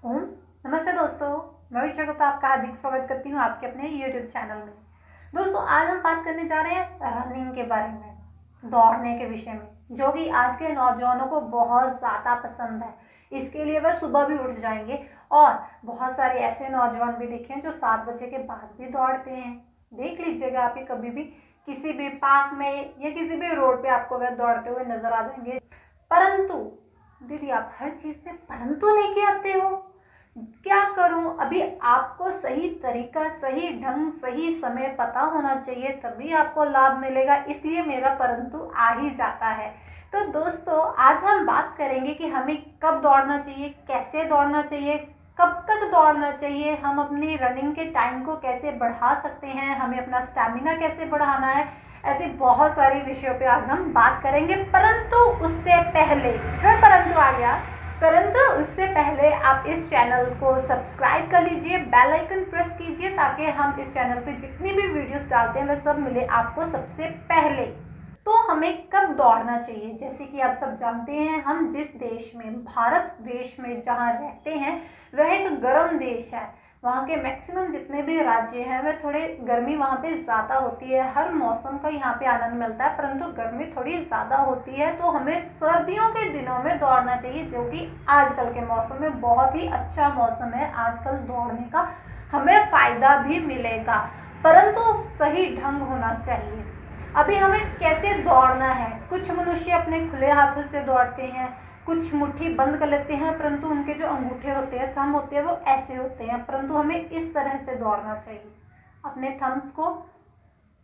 ओम नमस्ते दोस्तों, मैं ऋचा गुप्ता आपका हार्दिक स्वागत करती हूँ आपके अपने यूट्यूब चैनल में। दोस्तों, आज हम बात करने जा रहे हैं रनिंग के बारे में, दौड़ने के विषय में, जो कि आज के नौजवानों को बहुत ज़्यादा पसंद है। इसके लिए वह सुबह भी उठ जाएंगे और बहुत सारे ऐसे नौजवान भी देखे हैं जो 7 बजे के बाद भी दौड़ते हैं। देख लीजिएगा, आप कभी भी किसी भी पार्क में या किसी भी रोड पे आपको वह दौड़ते हुए नजर आ जाएंगे। परंतु दीदी, आप हर चीज़ में परंतु लेके आते हो, क्या करूं? अभी आपको सही तरीका, सही ढंग, सही समय पता होना चाहिए, तभी आपको लाभ मिलेगा। इसलिए मेरा परंतु आ ही जाता है। तो दोस्तों, आज हम बात करेंगे कि हमें कब दौड़ना चाहिए, कैसे दौड़ना चाहिए, कब तक दौड़ना चाहिए, हम अपनी रनिंग के टाइम को कैसे बढ़ा सकते हैं, हमें अपना स्टैमिना कैसे बढ़ाना है। ऐसे बहुत सारे विषयों पे आज हम बात करेंगे। परंतु उससे पहले, फिर परंतु आ गया, परंतु उससे पहले आप इस चैनल को सब्सक्राइब कर लीजिए, बेल आइकन प्रेस कीजिए, ताकि हम इस चैनल पे जितनी भी वीडियोस डालते हैं वह सब मिले आपको सबसे पहले। तो हमें कब दौड़ना चाहिए? जैसे कि आप सब जानते हैं, हम जिस देश में, भारत देश में जहाँ रहते हैं, वह एक गर्म देश है। वहाँ के मैक्सिमम जितने भी राज्य हैं वह थोड़े गर्मी वहाँ पे ज़्यादा होती है। हर मौसम का यहाँ पे आनंद मिलता है, परंतु गर्मी थोड़ी ज़्यादा होती है। तो हमें सर्दियों के दिनों में दौड़ना चाहिए, जो कि आजकल के मौसम में बहुत ही अच्छा मौसम है आजकल दौड़ने का, हमें फ़ायदा भी मिलेगा, परंतु सही ढंग होना चाहिए। अभी हमें कैसे दौड़ना है? कुछ मनुष्य अपने खुले हाथों से दौड़ते हैं, कुछ मुट्ठी बंद कर लेते हैं, परंतु उनके जो अंगूठे होते हैं, थंब होते हैं, वो ऐसे होते हैं। परंतु हमें इस तरह से दौड़ना चाहिए, अपने थम्स को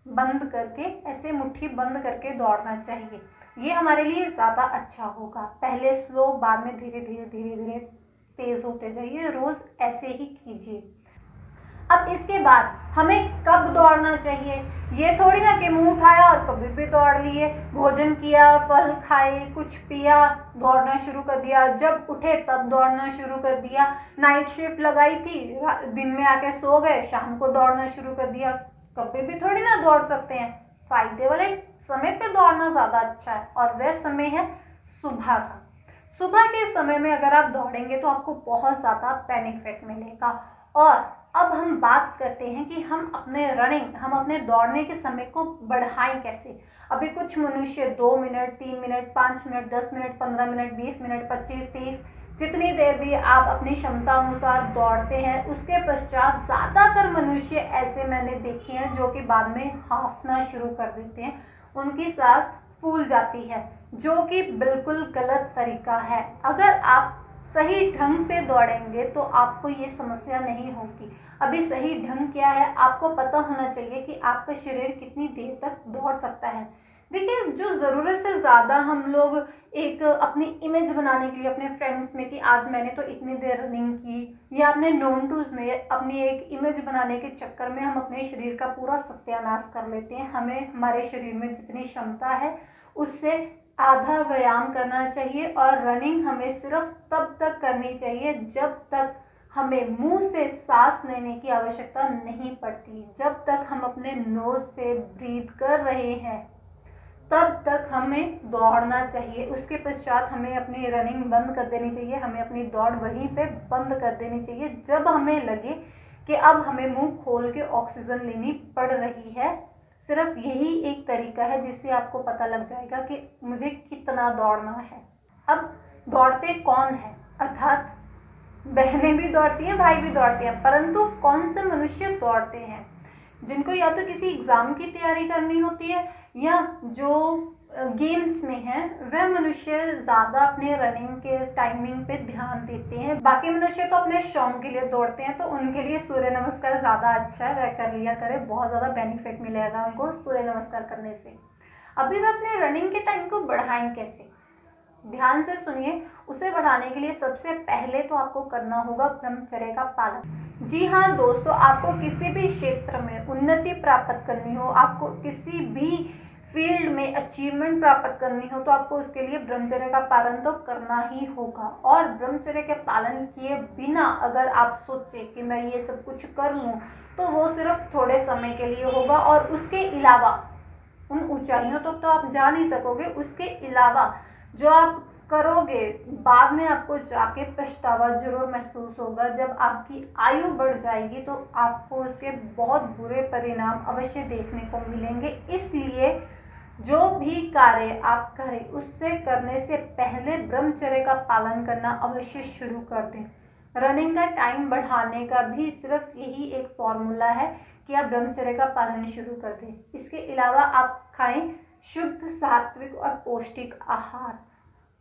बंद करके, ऐसे मुट्ठी बंद करके दौड़ना चाहिए। ये हमारे लिए ज़्यादा अच्छा होगा। पहले स्लो, बाद में धीरे धीरे धीरे धीरे तेज होते जाइए। रोज़ ऐसे ही कीजिए। अब इसके बाद हमें कब दौड़ना चाहिए? ये थोड़ी ना कि मुंह उठाया और कभी भी दौड़ लिए, भोजन किया, फल खाए, कुछ पिया, दौड़ना शुरू कर दिया, जब उठे तब दौड़ना शुरू कर दिया। नाइट शिफ्ट लगाई थी, दिन में आके सो गए, शाम को दौड़ना शुरू कर दिया। कभी भी थोड़ी ना दौड़ सकते हैं। फायदे वाले समय पे दौड़ना ज़्यादा अच्छा है, और वह समय है सुबह का। सुबह के समय में अगर आप दौड़ेंगे तो आपको बहुत ज़्यादा बेनिफिट मिलेगा। और अब हम बात करते हैं कि हम अपने दौड़ने के समय को बढ़ाएं कैसे। अभी कुछ मनुष्य 2 minute, 3 minute, 5 minute, 10 minute, 15 minute, 20 minute, 25, 30, जितनी देर भी आप अपनी क्षमता अनुसार दौड़ते हैं। उसके पश्चात ज़्यादातर मनुष्य ऐसे मैंने देखे हैं जो कि बाद में हांफना शुरू कर देते हैं, उनकी सांस फूल जाती है, जो कि बिल्कुल गलत तरीका है। अगर आप सही ढंग से दौड़ेंगे तो आपको ये समस्या नहीं होगी। अभी सही ढंग क्या है, आपको पता होना चाहिए कि आपका शरीर कितनी देर तक दौड़ सकता है। देखिए, जो ज़रूरत से ज़्यादा हम लोग एक अपनी इमेज बनाने के लिए अपने फ्रेंड्स में कि आज मैंने तो इतनी देर रनिंग की, या अपने नोन टूज में अपनी एक इमेज बनाने के चक्कर में हम अपने शरीर का पूरा सत्यानाश कर लेते हैं। हमें हमारे शरीर में जितनी क्षमता है उससे आधा व्यायाम करना चाहिए, और रनिंग हमें सिर्फ तब तक करनी चाहिए जब तक हमें मुंह से सांस लेने की आवश्यकता नहीं पड़ती। जब तक हम अपने नोज से ब्रीथ कर रहे हैं तब तक हमें दौड़ना चाहिए। उसके पश्चात हमें अपनी रनिंग बंद कर देनी चाहिए, हमें अपनी दौड़ वहीं पे बंद कर देनी चाहिए जब हमें लगे कि अब हमें मुंह खोल के ऑक्सीजन लेनी पड़ रही है। सिर्फ यही एक तरीका है जिससे आपको पता लग जाएगा कि मुझे कितना दौड़ना है। अब दौड़ते कौन है? अर्थात बहनें भी दौड़ती हैं, भाई भी दौड़ते हैं, परंतु कौन से मनुष्य दौड़ते हैं? जिनको या तो किसी एग्ज़ाम की तैयारी करनी होती है, या जो गेम्स में है, वह मनुष्य ज़्यादा अपने रनिंग के टाइमिंग पे ध्यान देते हैं। बाकी मनुष्य तो अपने शौक के लिए दौड़ते हैं, तो उनके लिए सूर्य नमस्कार ज़्यादा अच्छा है, वह कर लिया करें, बहुत ज़्यादा बेनिफिट मिलेगा उनको सूर्य नमस्कार करने से। अभी वह अपने रनिंग के टाइम को बढ़ाएं कैसे? ध्यान से सुनिए। उसे बढ़ाने के लिए सबसे पहले तो आपको करना होगा ब्रह्मचर्य का पालन। जी हाँ दोस्तों, आपको किसी भी क्षेत्र में उन्नति प्राप्त करनी हो, आपको किसी भी फील्ड में अचीवमेंट प्राप्त करनी हो, तो आपको उसके लिए ब्रह्मचर्य का पालन तो करना ही होगा। और ब्रह्मचर्य के पालन किए बिना अगर आप सोचे कि मैं ये सब कुछ कर लूँ, तो वो सिर्फ थोड़े समय के लिए होगा, और उसके अलावा उन ऊंचाइयों तक तो आप जा नहीं सकोगे। उसके अलावा जो आप करोगे बाद में आपको जाके पछतावा जरूर महसूस होगा। जब आपकी आयु बढ़ जाएगी तो आपको उसके बहुत बुरे परिणाम अवश्य देखने को मिलेंगे। इसलिए जो भी कार्य आप करें उससे करने से पहले ब्रह्मचर्य का पालन करना अवश्य शुरू कर दें। रनिंग का टाइम बढ़ाने का भी सिर्फ यही एक फॉर्मूला है कि आप ब्रह्मचर्य का पालन शुरू कर दें। इसके अलावा आप खाएं शुद्ध, सात्विक और पौष्टिक आहार।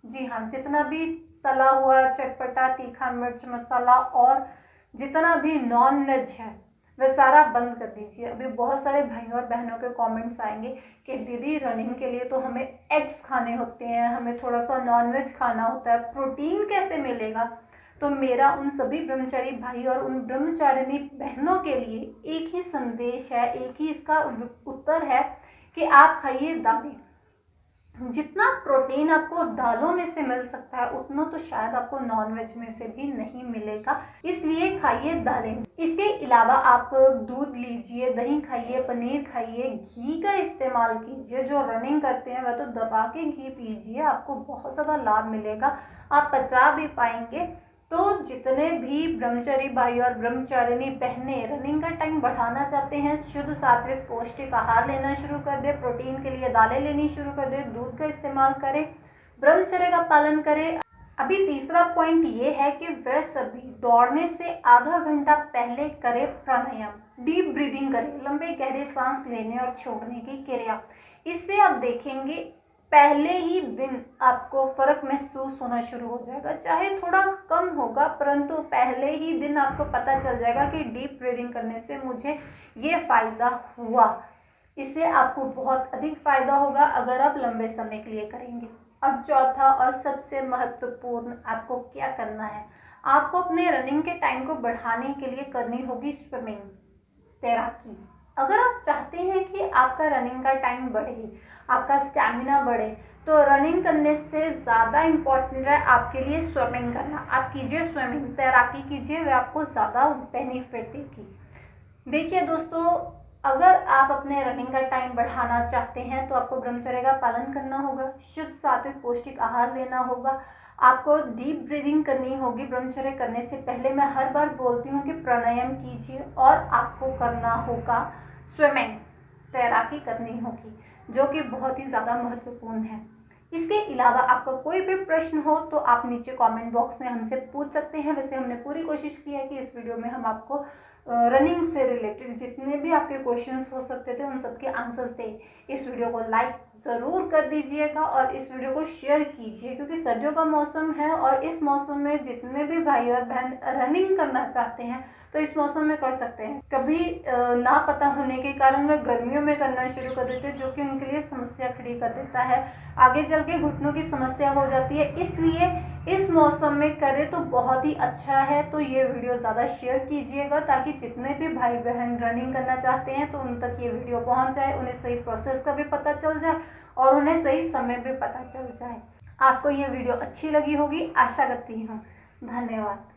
जी हाँ, जितना भी तला हुआ, चटपटा, तीखा, मिर्च मसाला और जितना भी नॉन वेज है वह सारा बंद कर दीजिए। अभी बहुत सारे भाइयों और बहनों के कमेंट्स आएंगे कि दीदी रनिंग के लिए तो हमें एग्स खाने होते हैं, हमें थोड़ा सा नॉन वेज खाना होता है, प्रोटीन कैसे मिलेगा। तो मेरा उन सभी ब्रह्मचारी भाई और उन ब्रह्मचारिणी बहनों के लिए एक ही संदेश है, एक ही इसका उत्तर है कि आप खाइए दालें। जितना प्रोटीन आपको दालों में से मिल सकता है उतना तो शायद आपको नॉनवेज में से भी नहीं मिलेगा, इसलिए खाइए दालें। इसके अलावा आप दूध लीजिए, दही खाइए, पनीर खाइए, घी का इस्तेमाल कीजिए। जो रनिंग करते हैं वह तो दबा के घी पीजिए, आपको बहुत ज़्यादा लाभ मिलेगा, आप पचा भी पाएंगे। तो जितने भी ब्रह्मचारी भाई और ब्रह्मचारिणी बहनें रनिंग का टाइम बढ़ाना चाहते हैं, शुद्ध, सात्विक, पौष्टिक आहार लेना शुरू कर दे, प्रोटीन के लिए दालें लेनी शुरू कर दे, दूध का इस्तेमाल करें, ब्रह्मचर्य का पालन करें। अभी तीसरा पॉइंट ये है कि वह सभी दौड़ने से आधा घंटा पहले करें प्राणायाम, डीप ब्रीदिंग करें, लंबे गहरे सांस लेने और छोड़ने की क्रिया। इससे आप देखेंगे पहले ही दिन आपको फर्क महसूस होना शुरू हो जाएगा, चाहे थोड़ा कम होगा परंतु पहले ही दिन आपको पता चल जाएगा कि डीप ब्रीदिंग करने से मुझे ये फ़ायदा हुआ। इससे आपको बहुत अधिक फ़ायदा होगा अगर आप लंबे समय के लिए करेंगे। अब चौथा और सबसे महत्वपूर्ण आपको क्या करना है, आपको अपने रनिंग के टाइम को बढ़ाने के लिए करनी होगी स्विमिंग, तैराकी। अगर आप चाहते हैं कि आपका रनिंग का टाइम बढ़े, आपका स्टैमिना बढ़े, तो रनिंग करने से ज़्यादा इम्पोर्टेंट है आपके लिए स्विमिंग करना। आप कीजिए स्विमिंग, तैराकी कीजिए, वह आपको ज़्यादा बेनिफिट देगी। देखिए दोस्तों, अगर आप अपने रनिंग का टाइम बढ़ाना चाहते हैं तो आपको ब्रह्मचर्य का पालन करना होगा, शुद्ध, सात्विक, पौष्टिक आहार लेना होगा, आपको डीप ब्रीदिंग करनी होगी। ब्रह्मचर्य करने से पहले मैं हर बार बोलती हूँ कि प्राणायाम कीजिए और आपको करना होगा स्विमिंग, तैराकी करनी होगी, जो कि बहुत ही ज़्यादा महत्वपूर्ण है। इसके अलावा आपका कोई भी प्रश्न हो तो आप नीचे कमेंट बॉक्स में हमसे पूछ सकते हैं। वैसे हमने पूरी कोशिश की है कि इस वीडियो में हम आपको रनिंग से रिलेटेड जितने भी आपके क्वेश्चंस हो सकते थे उन सबके आंसर्स दें। इस वीडियो को लाइक ज़रूर कर दीजिएगा और इस वीडियो को शेयर कीजिए, क्योंकि सर्दियों का मौसम है और इस मौसम में जितने भी भाई और बहन रनिंग करना चाहते हैं तो इस मौसम में कर सकते हैं। कभी ना पता होने के कारण वे गर्मियों में करना शुरू कर देते हैं, जो कि उनके लिए समस्या खड़ी कर देता है, आगे चल के घुटनों की समस्या हो जाती है। इसलिए इस मौसम में करें तो बहुत ही अच्छा है। तो ये वीडियो ज़्यादा शेयर कीजिएगा ताकि जितने भी भाई बहन रनिंग करना चाहते हैं तो उन तक ये वीडियो पहुंच जाए, उन्हें सही प्रोसेस का भी पता चल जाए और उन्हें सही समय भी पता चल जाए। आपको ये वीडियो अच्छी लगी होगी आशा करती हूँ। धन्यवाद।